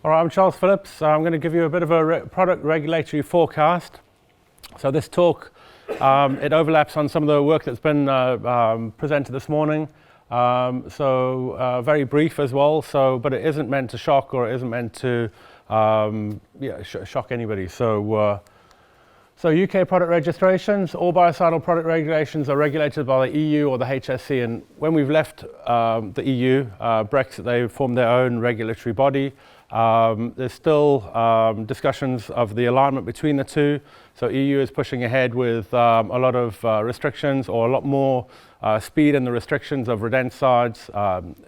All right, I'm Charles Phillips. I'm going to give you a bit of a product regulatory forecast. So this talk, it overlaps on some of the work that's been presented this morning. Very brief as well, but it isn't meant to shock or it isn't meant to shock anybody. So UK product registrations, all biocidal product regulations are regulated by the EU or the HSE, and when we've left the EU, Brexit, they formed their own regulatory body. There's still discussions of the alignment between the two. So EU is pushing ahead with a lot of restrictions, or a lot more speed in the restrictions of rodenticides,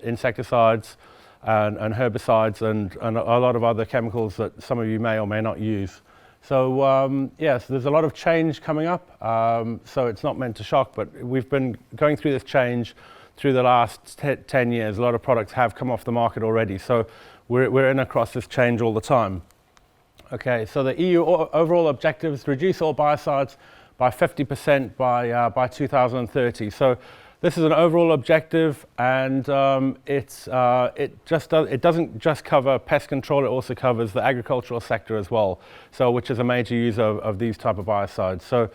insecticides, and herbicides, and a lot of other chemicals that some of you may or may not use. So yes, there's a lot of change coming up. So it's not meant to shock, but we've been going through this change through the last 10 years. A lot of products have come off the market already. So we're in across this change all the time. Okay, so the EU overall objectives: reduce all biocides by 50% by 2030. So this is an overall objective, and it doesn't just cover pest control; it also covers the agricultural sector as well. So, which is a major user of these type of biocides. So,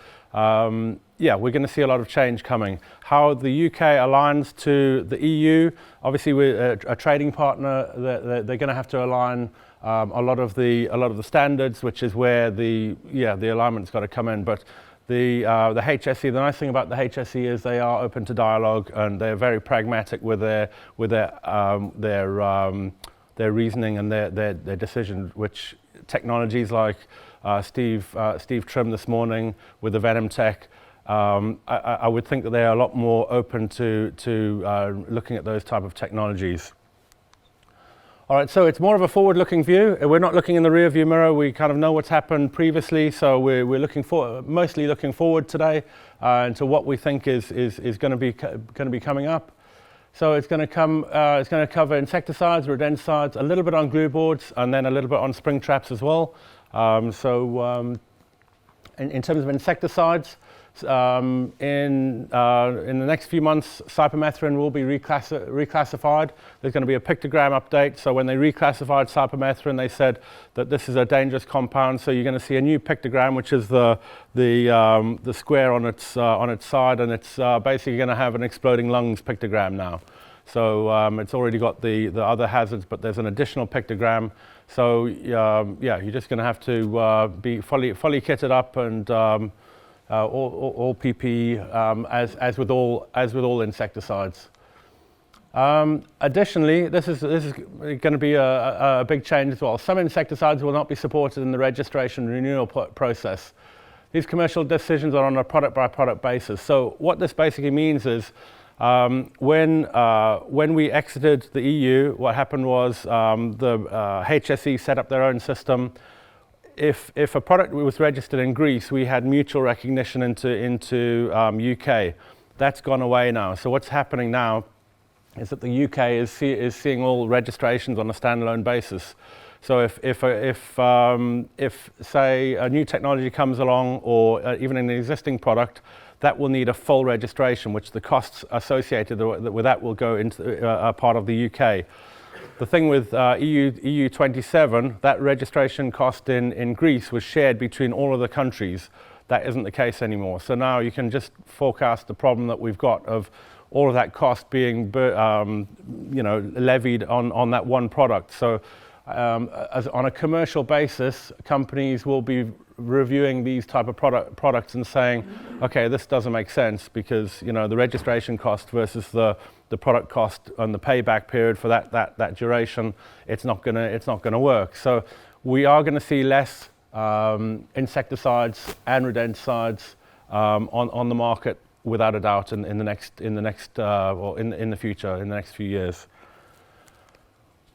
yeah, we're going to see a lot of change coming. How the UK aligns to the EU, obviously we're a trading partner. They're going to have to align a lot of the standards, which is where the alignment's got to come in. But the HSE, the nice thing about the HSE is they are open to dialogue, and they're very pragmatic with their reasoning and their decisions. Which technologies like Steve Trim this morning with the Venom Tech, I would think that they are a lot more open to looking at those type of technologies. All right, so it's more of a forward-looking view. We're not looking in the rear-view mirror. We kind of know what's happened previously, so we're mostly looking forward today into what we think is going to be coming up. So it's going to cover insecticides, rodenticides, a little bit on glue boards, and then a little bit on spring traps as well. In terms of insecticides, in the next few months, cypermethrin will be reclassified. There's going to be a pictogram update. So when they reclassified cypermethrin, they said that this is a dangerous compound. So you're going to see a new pictogram, which is the square on its side, and it's basically going to have an exploding lungs pictogram now. So it's already got the other hazards, but there's an additional pictogram. So yeah, you're just going to have to be fully kitted up and all PPE as with all insecticides. Additionally, this is going to be a big change as well. Some insecticides will not be supported in the registration renewal process. These commercial decisions are on a product-by-product basis. So what this basically means is when we exited the EU, what happened was the HSE set up their own system. If a product was registered in Greece, we had mutual recognition into UK. That's gone away now. So what's happening now is that the UK is seeing all registrations on a standalone basis. So if say a new technology comes along, or even an existing product, that will need a full registration, which the costs associated with that will go into a part of the UK. The thing with EU 27, that registration cost in Greece was shared between all of the countries. That isn't the case anymore. So now you can just forecast the problem that we've got of all of that cost being levied on that one product. So on a commercial basis, companies will be reviewing these type of products and saying, okay, this doesn't make sense because the registration cost versus the product cost and the payback period for that duration, it's not gonna work. So we are going to see less insecticides and rodenticides on the market without a doubt in the future, in the next few years.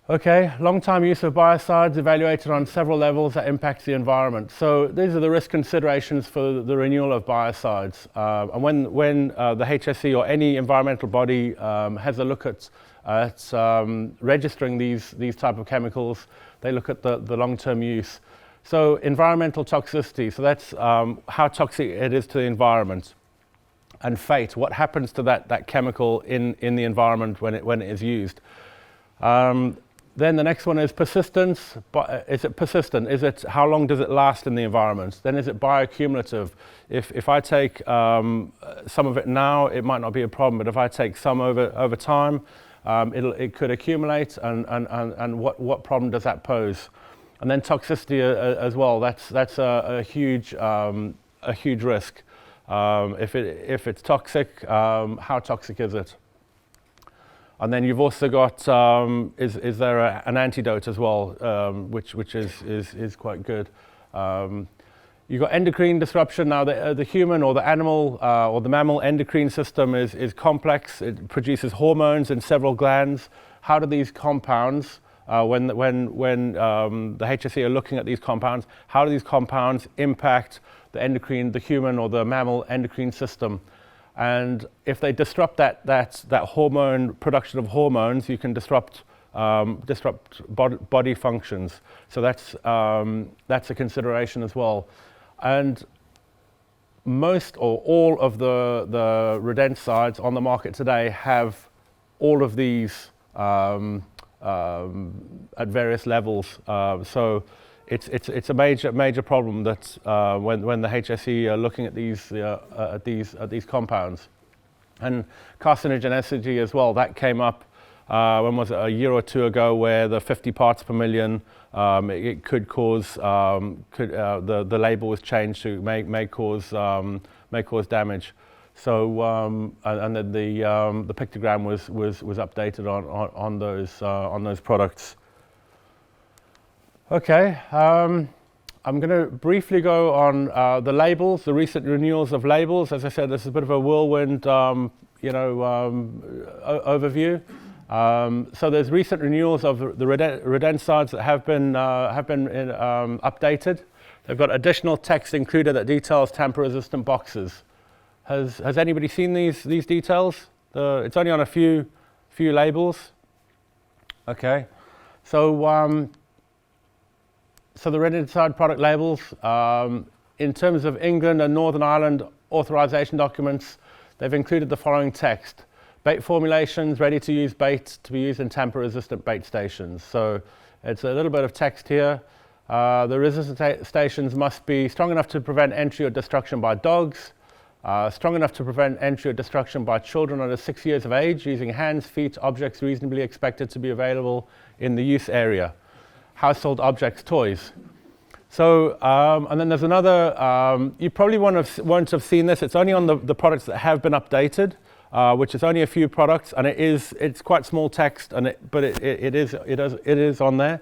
Okay, long-time use of biocides evaluated on several levels that impacts the environment. So these are the risk considerations for the renewal of biocides. And when the HSE or any environmental body has a look at registering these type of chemicals, they look at the long-term use. So environmental toxicity, so that's how toxic it is to the environment. And fate, what happens to that chemical in the environment when it is used. Then the next one is persistence. Is it persistent? Is it, how long does it last in the environment? Then is it bioaccumulative? If I take some of it now, it might not be a problem, but if I take some over time, it could accumulate, and what problem does that pose? And then toxicity as well. That's a huge risk. If it's toxic, how toxic is it? And then you've also got, is there an antidote as well, which is quite good. You've got endocrine disruption. Now the human or the animal or the mammal endocrine system is complex. It produces hormones in several glands. How do these compounds, when the HSE are looking at these compounds, how do these compounds impact the human or the mammal endocrine system? And if they disrupt that hormone production of hormones, you can disrupt body functions. So that's a consideration as well. And most or all of the rodenticides on the market today have all of these at various levels. So it's a major problem that when the HSE are looking at these compounds. And carcinogenicity as well, that came up when was it, a year or two ago, where the 50 parts per million, it could cause, the label was changed to may cause damage. So and then the pictogram was updated on those products. Okay, I'm going to briefly go on the labels, the recent renewals of labels. As I said, this is a bit of a whirlwind, overview. So there's recent renewals of the rodenticides that have been updated. They've got additional text included that details tamper-resistant boxes. Has anybody seen these details? It's only on a few labels. Okay, so the rodenticide product labels, in terms of England and Northern Ireland authorization documents, they've included the following text: bait formulations, ready to use bait to be used in tamper-resistant bait stations. So it's a little bit of text here. The resistant stations must be strong enough to prevent entry or destruction by dogs, strong enough to prevent entry or destruction by children under 6 years of age, using hands, feet, objects reasonably expected to be available in the use area. Household objects, toys. So, and then there's another, you probably won't have seen this. It's only on the products that have been updated, which is only a few products, and it's quite small text, but it is on there.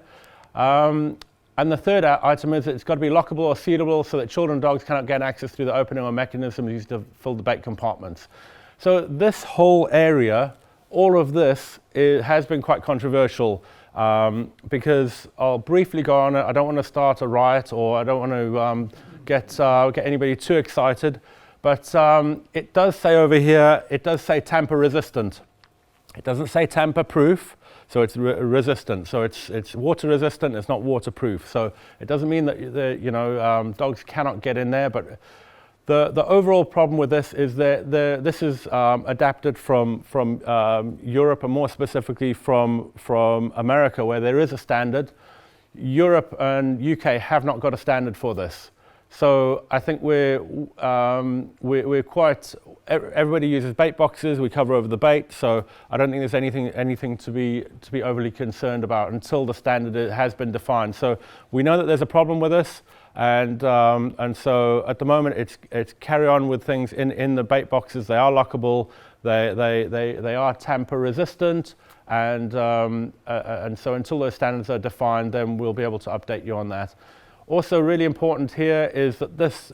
And the third item is it's got to be lockable or sealable so that children and dogs cannot gain access through the opening or mechanism used to fill the bait compartments. So this whole area, all of this has been quite controversial. Because I'll briefly go on it. I don't want to start a riot, or I don't want to get anybody too excited, but it does say over here, it does say tamper resistant. It doesn't say tamper proof, so it's resistant. So it's water resistant, it's not waterproof. So it doesn't mean that dogs cannot get in there, but the overall problem with this is that this is adapted from Europe, and more specifically from America, where there is a standard. Europe and UK have not got a standard for this. So I think we're quite, everybody uses bait boxes, we cover over the bait, so I don't think there's anything to be overly concerned about until the standard has been defined. So we know that there's a problem with this. And so at the moment it's carry on with things in the bait boxes. They are lockable, they are tamper resistant, and so until those standards are defined, then we'll be able to update you on that. Also really important here is that this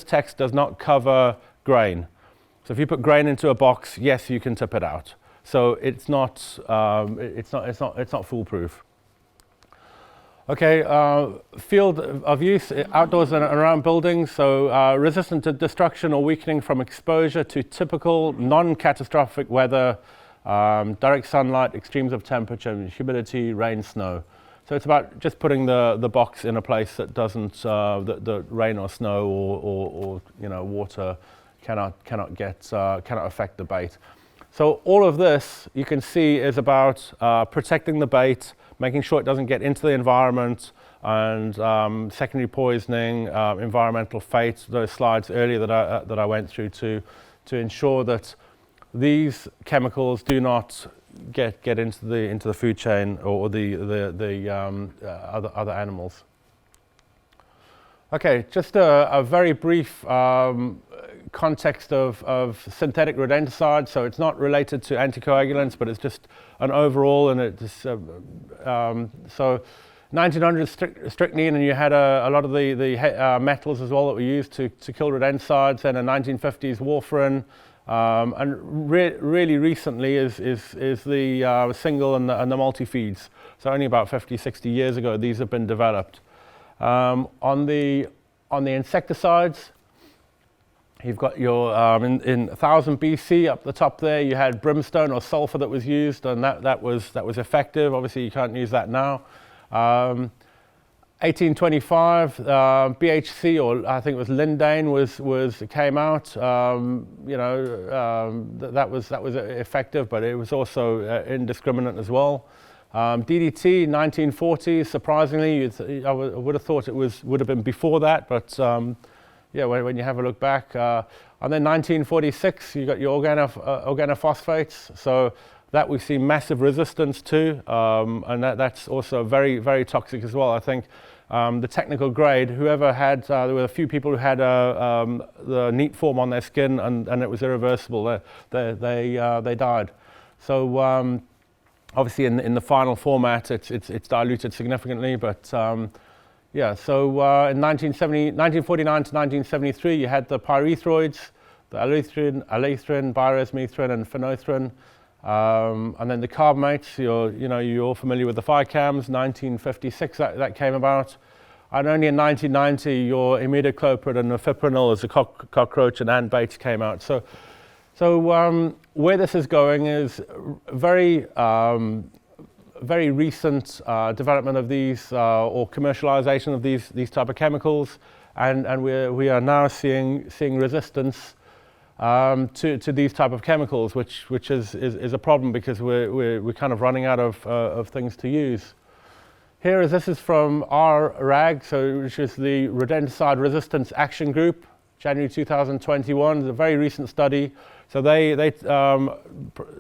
text does not cover grain. So if you put grain into a box, yes, you can tip it out. So it's not foolproof. Okay, field of use, outdoors and around buildings. So resistant to destruction or weakening from exposure to typical non-catastrophic weather, direct sunlight, extremes of temperature, humidity, rain, snow. So it's about just putting the box in a place that doesn't, that rain or snow or water cannot affect the bait. So all of this you can see is about protecting the bait, making sure it doesn't get into the environment, and secondary poisoning, environmental fate, those slides earlier that I went through to ensure that these chemicals do not get into the food chain or the other animals. Okay, just a very brief context of synthetic rodenticides. So it's not related to anticoagulants, but it's just an overall, and it's so 1900 strychnine, and you had a lot of the metals as well that were used to kill rodenticides. Then in 1950s warfarin, and really recently is the single and the multi-feeds. So only about 50-60 years ago these have been developed. On the insecticides, you've got your in 1000 BC up the top there, you had brimstone or sulfur that was used, and that was effective. Obviously you can't use that now. 1825, BHC, or I think it was lindane, came out. That was effective, but it was also indiscriminate as well. DDT, 1940s. Surprisingly, I would have thought it would have been before that, but yeah, when you have a look back, and then 1946, you got your organophosphates. So that we've seen massive resistance to, and that's also very, very toxic as well. I think the technical grade, whoever had, there were a few people who had the neat form on their skin, and it was irreversible. They died. So obviously in the final format, it's diluted significantly, but yeah. So in 1949 to 1973, you had the pyrethroids, the alethrin, byresmethrin, and phenolphthrin. And then the carbamates, you're all familiar with the FICAMs. 1956 that came about, and only in 1990 your imidacloprid and nifipronil as a cockroach and ant baits came out. So where this is going is very recent development of these or commercialization of these type of chemicals, and we are now seeing resistance to these type of chemicals, which is a problem because we're kind of running out of things to use. This is from our RAG, which is the Rodenticide Resistance Action Group, January 2021. It's a very recent study. So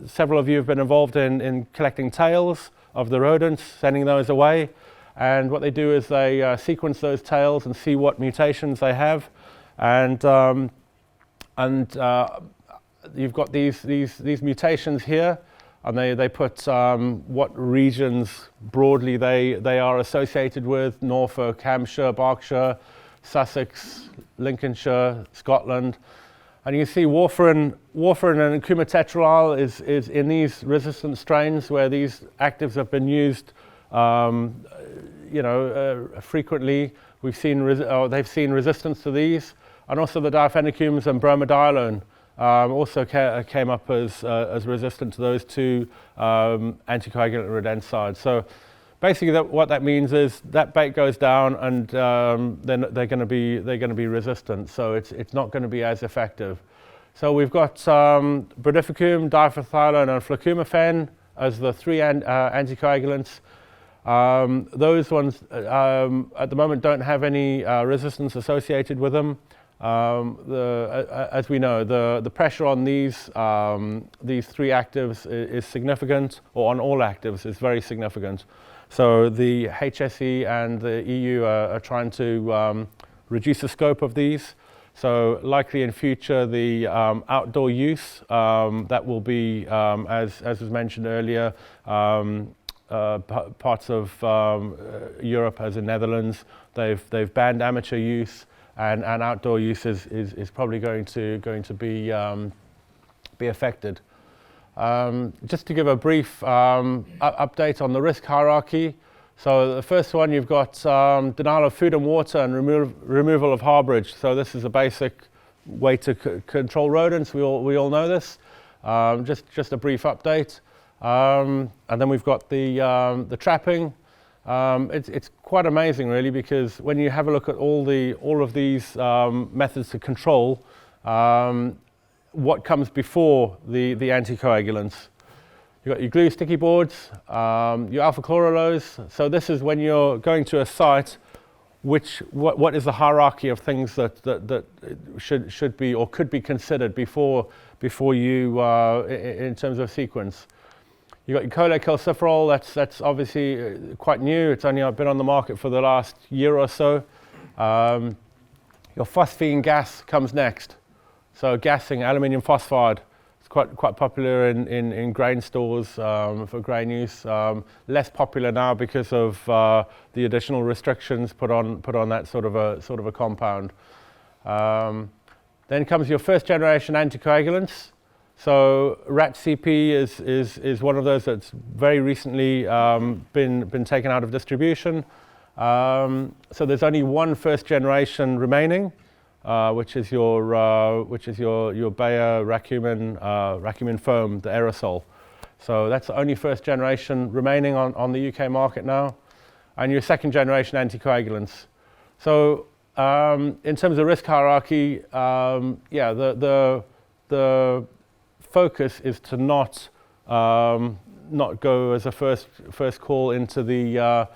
several of you have been involved in collecting tails of the rodents, sending those away, and what they do is they sequence those tails and see what mutations they have, and you've got these mutations here, and they put what regions broadly they are associated with: Norfolk, Hampshire, Berkshire, Sussex, Lincolnshire, Scotland. And you see warfarin and cumatetraol is in these resistant strains where these actives have been used frequently. They've seen resistance to these. And also the difenacumes and bromadiolone also came up as resistant to those two anticoagulant rodenticides. So basically, what that means is that bait goes down, and then they're going to be resistant. So it's not going to be as effective. So we've got brodifacoum, diphenthylone, and fluclomifen as the three anticoagulants. Those ones at the moment don't have any resistance associated with them. As we know, the pressure on these three actives is significant, or on all actives is very significant. So the HSE and the EU are trying to reduce the scope of these. So likely in future, the outdoor use that will be, as was mentioned earlier, parts of Europe, as in Netherlands, they've banned amateur use. And outdoor use is probably going to be affected. Just to give a brief update on the risk hierarchy. So the first one, you've got denial of food and water and removal of harborage. So this is a basic way to control rodents. We all know this. Just a brief update. And then we've got the trapping. It's quite amazing, really, because when you have a look at all of these methods to control, what comes before the anticoagulants. You've got your glue sticky boards, your alpha chlorelose. So this is when you're going to a site, what is the hierarchy of things that should be or could be considered before you in terms of sequence. You've got your cholecalciferol, that's obviously quite new. It's only been on the market for the last year or so. Your phosphine gas comes next. So gassing, aluminium phosphide. Quite popular in grain stores for grain use. Less popular now because of the additional restrictions put on that sort of a compound. Then comes your first generation anticoagulants. So RAT-CP is one of those that's very recently been taken out of distribution. So there's only one first generation remaining. Which is your Bayer Racumin foam, the aerosol. So that's the only first generation remaining on the UK market now, and your second generation anticoagulants. So in terms of risk hierarchy, the focus is to not go as a first call into the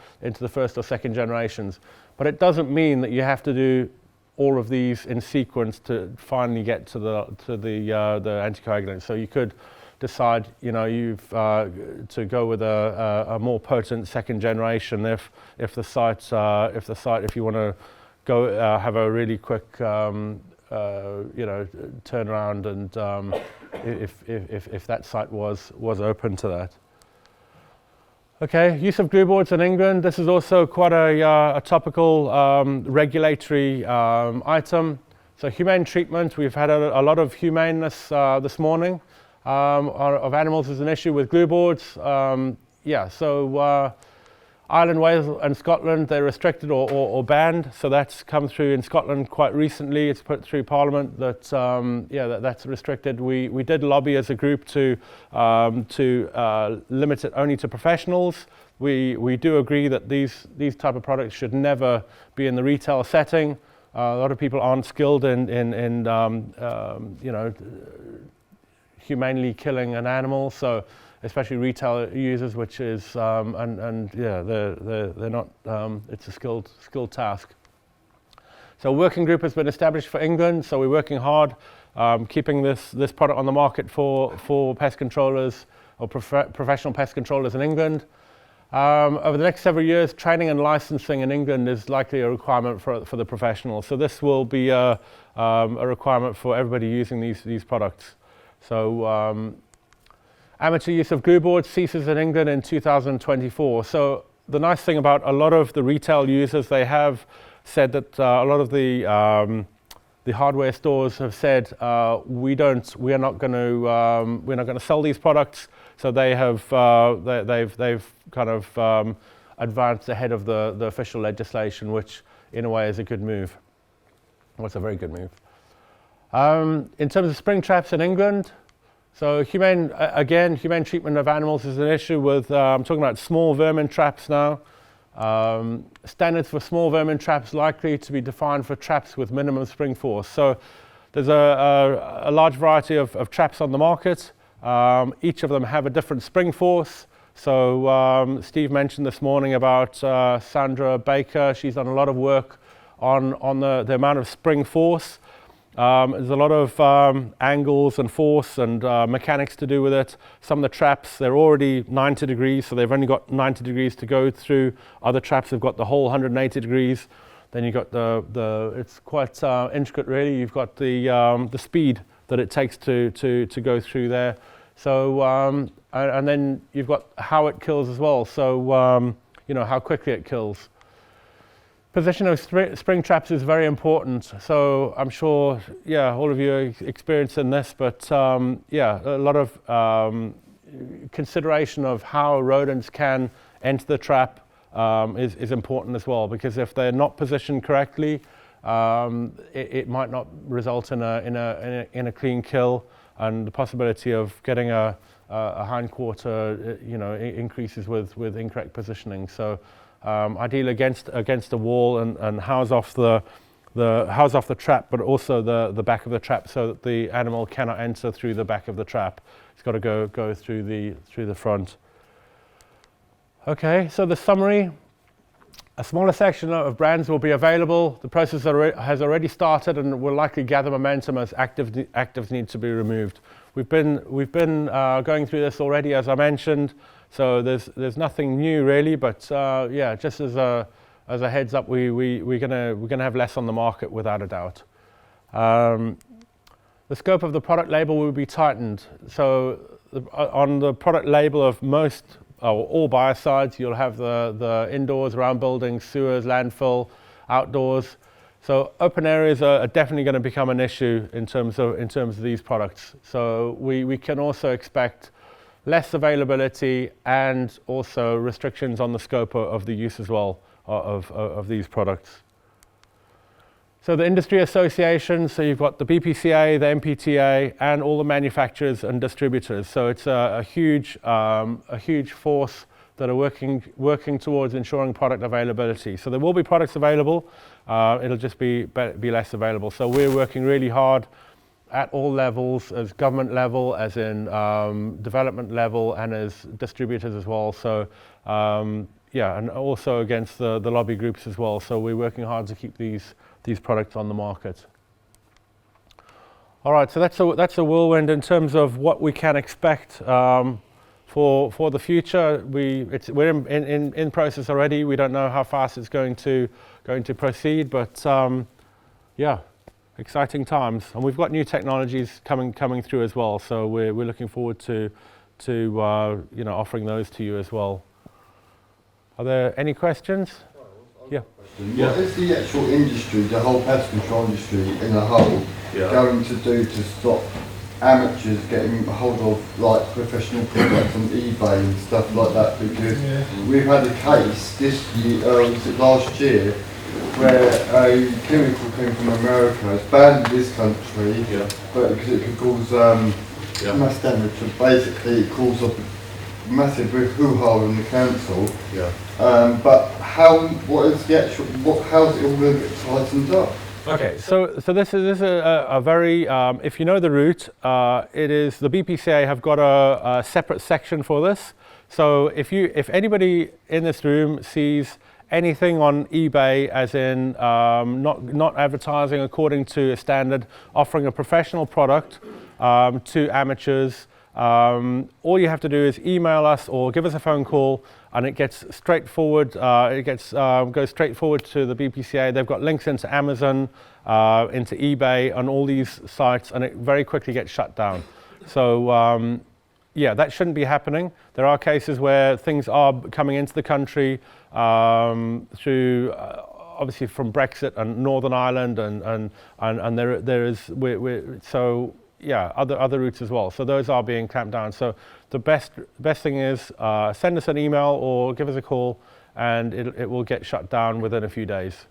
first or second generations, but it doesn't mean that you have to do all of these in sequence to finally get to the anticoagulant. So you could decide, to go with a more potent second generation if you want to go have a really quick turnaround, and if that site was open to that. Okay, use of glue boards in England. This is also quite a topical regulatory item. So humane treatment, we've had a lot of humaneness this morning of animals as an issue with glue boards. So Ireland, Wales and Scotland, they're restricted or banned. So that's come through in Scotland quite recently. It's put through Parliament that that's restricted. We did lobby as a group to limit it only to professionals. We do agree that these type of products should never be in the retail setting. A lot of people aren't skilled in humanely killing an animal. So especially retail users, which is they're not. It's a skilled task. So a working group has been established for England. So we're working hard, keeping this product on the market for pest controllers or professional pest controllers in England. Over the next several years, training and licensing in England is likely a requirement for the professionals. So this will be a requirement for everybody using these products. So amateur use of glue boards ceases in England in 2024. So the nice thing about a lot of the retail users, they have said that a lot of the hardware stores have said we're not going to sell these products. So they have they've kind of advanced ahead of the official legislation, which in a way is a good move. Well, it's a very good move. In terms of spring traps in England, so humane treatment of animals is an issue with, I'm talking about small vermin traps now. Standards for small vermin traps likely to be defined for traps with minimum spring force. So there's a large variety of traps on the market. Each of them have a different spring force. So Steve mentioned this morning about Sandra Baker. She's done a lot of work on the amount of spring force. There's a lot of angles and force and mechanics to do with it. Some of the traps, they're already 90 degrees, so they've only got 90 degrees to go through. Other traps have got the whole 180 degrees. Then you've got it's quite intricate really. You've got the speed that it takes to go through there. So, and then you've got how it kills as well. So, how quickly it kills. Position of spring traps is very important. So I'm sure, all of you are experiencing this, but a lot of consideration of how rodents can enter the trap is important as well, because if they're not positioned correctly, it might not result in a clean kill, and the possibility of getting a hindquarter, increases with incorrect positioning. So ideally against a wall and house off the house off the trap, but also the back of the trap, so that the animal cannot enter through the back of the trap. It's got to go through the front. Okay, so the summary. A smaller section of brands will be available. The process has already started and will likely gather momentum as actives need to be removed. We've been going through this already, as I mentioned. So there's nothing new really, but yeah, just as a heads up, we're gonna have less on the market without a doubt. The scope of the product label will be tightened. So on the product label of most all biocides, you'll have the indoors, around buildings, sewers, landfill, outdoors. So open areas are definitely going to become an issue in terms of these products. So we can also expect less availability and also restrictions on the scope of the use as well of these products. So the industry associations, so you've got the BPCA, the MPTA, and all the manufacturers and distributors. So it's a huge force that are working towards ensuring product availability. So there will be products available, it'll just be less available. So we're working really hard at all levels, as government level, as in development level, and as distributors as well. So yeah, and also against the lobby groups as well. So we're working hard to keep these products on the market. All right, so that's a whirlwind in terms of what we can expect for the future. We're in process already. We don't know how fast it's going to proceed, but yeah, exciting times. And we've got new technologies coming through as well. So we're looking forward to you know, offering those to you as well. Are there any questions? Yeah. What is the actual industry, the whole pest control industry in a whole, going to do to stop amateurs getting hold of like professional products on eBay and stuff like that? Because we've had a case this year, was it last year, where a chemical came from America. It's banned in this country, but because it could cause mass damage. So basically, it caused a massive hoo-ha in the council. But how's it all going to get tightened up? Okay, so this is a very, if you know the route, it is the BPCA have got a separate section for this. So if anybody in this room sees anything on eBay, as in not advertising according to a standard, offering a professional product to amateurs, all you have to do is email us or give us a phone call, and it gets straightforward. Goes straight forward to the BPCA. They've got links into Amazon, into eBay, and all these sites, and it very quickly gets shut down. So yeah, that shouldn't be happening. There are cases where things are coming into the country through obviously from Brexit and Northern Ireland, and there is so. Yeah, other routes as well. So those are being clamped down. So the best thing is send us an email or give us a call, and it will get shut down within a few days.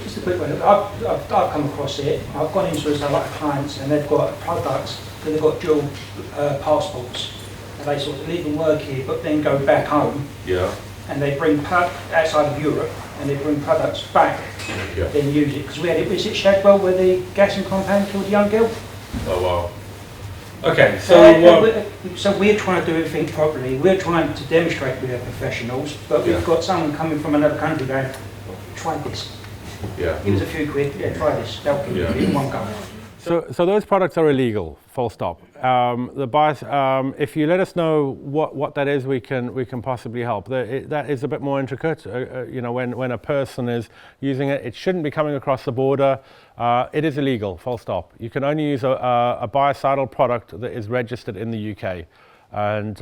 Just a quick one. I've come across it. I've gone into a lot of clients, and they've got products that they've got dual passports. And they sort of live and work here, but then go back home. Yeah. And they bring outside of Europe, and they bring products back. Then use it, because we had it, was it Shadwell where the gas and compound killed a young girl? Oh wow. Okay, so we're trying to do everything properly. We're trying to demonstrate we are professionals, but we've got someone coming from another country going, try this. Yeah. Give us a few quid, try this. They'll give you in one go. So those products are illegal, full stop. If you let us know what that is, we can possibly help. That is a bit more intricate. You know, when a person is using it, it shouldn't be coming across the border. It is illegal, full stop. You can only use a biocidal product that is registered in the UK, and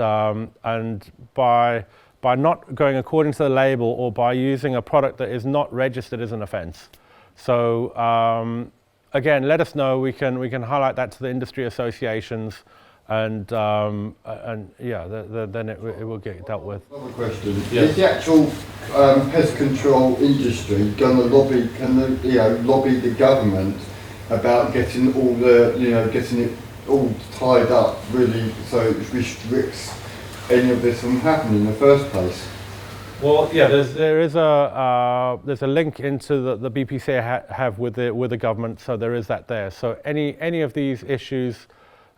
by not going according to the label or by using a product that is not registered is an offence. So. Again, let us know. We can highlight that to the industry associations, and yeah, then it will get dealt with. Another question: is the actual pest control industry going to lobby? Can they, lobby the government about getting all getting it all tied up really, so it restricts any of this from happening in the first place? Well, yeah, there's a link into the BPCA have with the government, so there is that there. So any of these issues,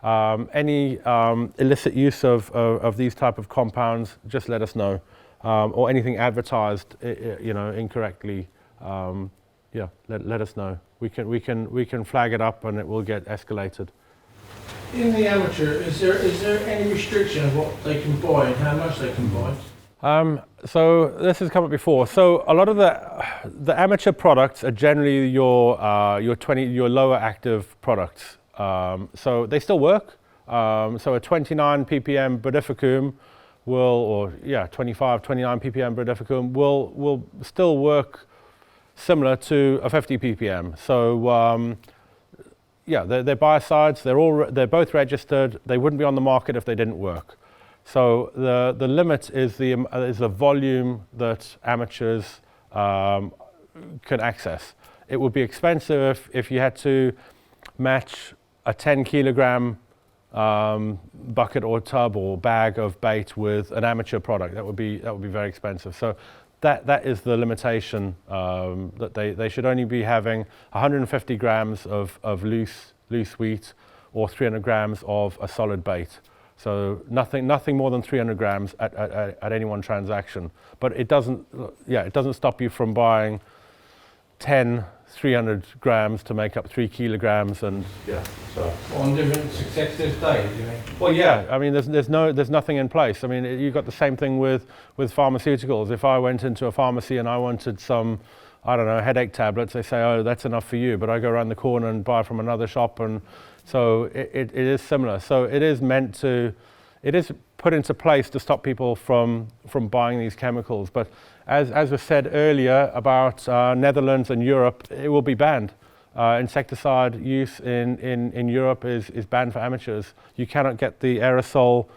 any illicit use of these type of compounds, just let us know, or anything advertised, incorrectly, let us know. We can flag it up and it will get escalated. In the amateur, is there any restriction of what they can buy and how much they can buy? So this has come up before. So a lot of the amateur products are generally your lower active products. So they still work. So a 29 ppm brodifacoum 25, 29 ppm brodifacoum will still work similar to a 50 ppm. So they're biocides. They're both registered. They wouldn't be on the market if they didn't work. So the limit is the volume that amateurs can access. It would be expensive if you had to match a 10 kilogram bucket or tub or bag of bait with an amateur product. That would be very expensive. So that is the limitation, that they should only be having 150 grams of loose wheat or 300 grams of a solid bait. So nothing more than 300 grams at any one transaction. But it doesn't stop you from buying 10 300 grams to make up 3 kilograms, and so On different successive days, you mean? well, I mean, there's nothing in place. I mean, you've got the same thing with pharmaceuticals. If I went into a pharmacy and I wanted some, I don't know, headache tablets, they say, oh, that's enough for you. But I go around the corner and buy from another shop, and so it is similar. So it is put into place to stop people from buying these chemicals. But as was said earlier about Netherlands and Europe, it will be banned. Insecticide use in Europe is banned for amateurs. You cannot get the aerosol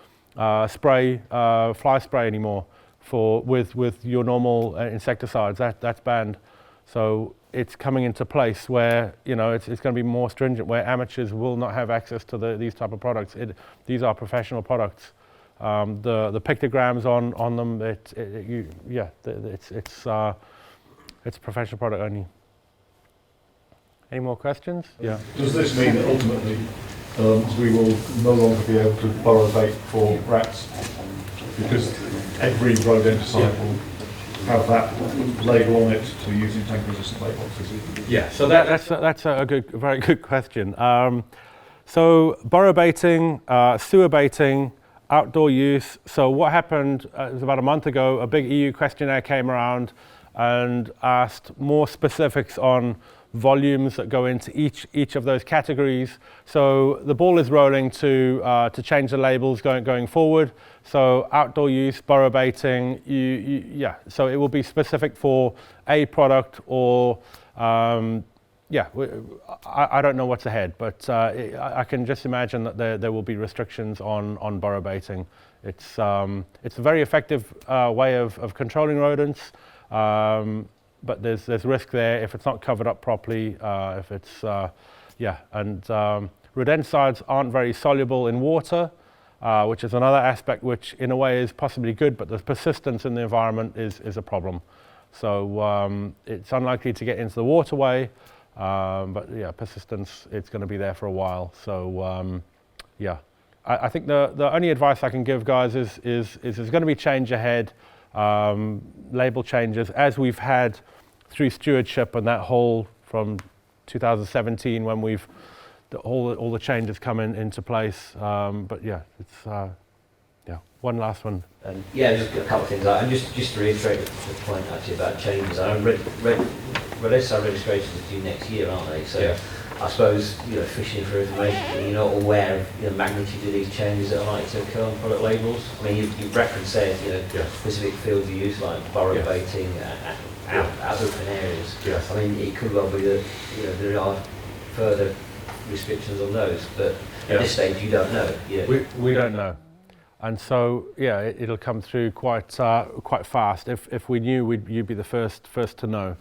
spray, fly spray anymore with your normal insecticides. That's banned. So it's coming into place where it's going to be more stringent, where amateurs will not have access to these type of products. These are professional products. The pictograms on them, it's a professional product only. Any more questions? Yeah. Does this mean that ultimately we will no longer be able to borrow bait for rats, because every rodenticide will have that label on it to use in tank-resistant bait boxes? Yeah. So that's a very good question. So burrow baiting, sewer baiting, outdoor use. So what happened it was about a month ago, a big EU questionnaire came around and asked more specifics on volumes that go into each of those categories. So the ball is rolling to change the labels going forward. So outdoor use, burrow baiting, so it will be specific for a product or I don't know what's ahead, but I can just imagine that there will be restrictions on burrow baiting. It's a very effective way of controlling rodents, but there's risk there if it's not covered up properly. Rodenticides aren't very soluble in water, which is another aspect which in a way is possibly good, but the persistence in the environment is a problem. So it's unlikely to get into the waterway. Persistence, it's going to be there for a while. So, I think the only advice I can give, guys, is there's going to be change ahead, label changes, as we've had through stewardship and that whole from 2017 when all the changes come into place. One last one. Just a couple of things. And just to reiterate the point actually about changes. I rodenticide registrations are due next year, aren't they? So I suppose fishing for information, you're not aware of the magnitude of these changes that are likely to occur on product labels. I mean, you've referenced specific fields of use like burrow baiting, out open areas. Yes. I mean, it could well be that there are further restrictions on those, but at this stage you don't know. We don't know. And so, it'll come through quite fast. If we knew, you'd be the first to know.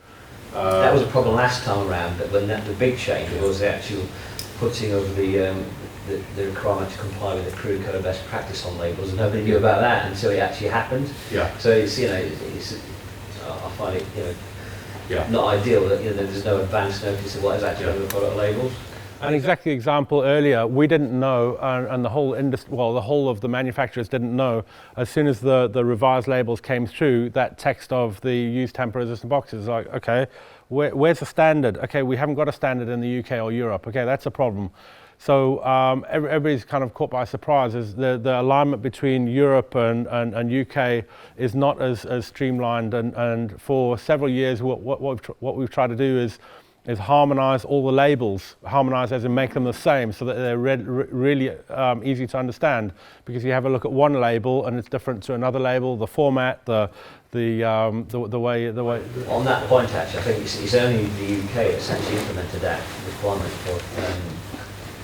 That was a problem last time around, that when the big change was the actual putting over the requirement to comply with the crude code of best practice on labels, and nobody knew about that until it actually happened. Yeah. So it's, you know, I find it, you know, Yeah. not ideal that, you know, there's no advance notice of what is actually on the product labels. An exact example earlier, we didn't know, and the whole industry, well, the whole of the manufacturers didn't know, as soon as the revised labels came through, that text of the used tamper-resistant boxes, like, okay, where's the standard? Okay, we haven't got a standard in the UK or Europe. Okay, that's a problem. So everybody's kind of caught by surprise. Is the alignment between Europe and UK is not as streamlined, and for several years, what we've tried to do is harmonise all the labels, harmonise as in make them the same, so that they're really easy to understand. Because you have a look at one label and it's different to another label, the format, the way. On that point, actually, I think it's only the UK that's actually implemented that requirement for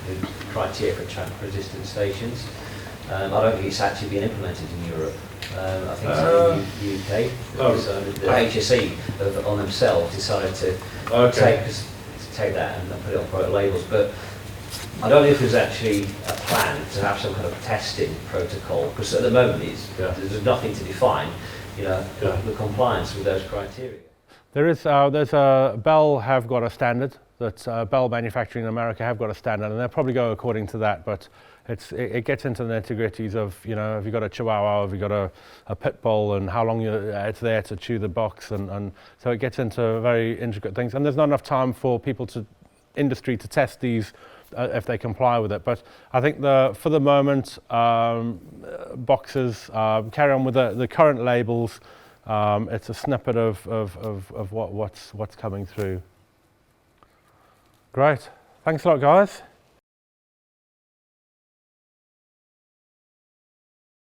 the criteria for tamper-resistant stations. I don't think it's actually been implemented in Europe. I think it's in the UK. So the HSE have, on themselves, decided to take that and put it on product labels. But I don't know if there's actually a plan to have some kind of testing protocol, because at the moment there's nothing to define, you know, the compliance with those criteria. There's Bell have got a standard, that Bell manufacturing in America have got a standard, and they'll probably go according to that, but it gets into the nitty-gritties of, you know, have you got a Chihuahua, have you got a pit bull, and how long it's there to chew the box, and so it gets into very intricate things, and there's not enough time for industry to test these if they comply with it. But I think for the moment, boxes carry on with the current labels. It's a snippet of what's coming through. Great, thanks a lot, guys.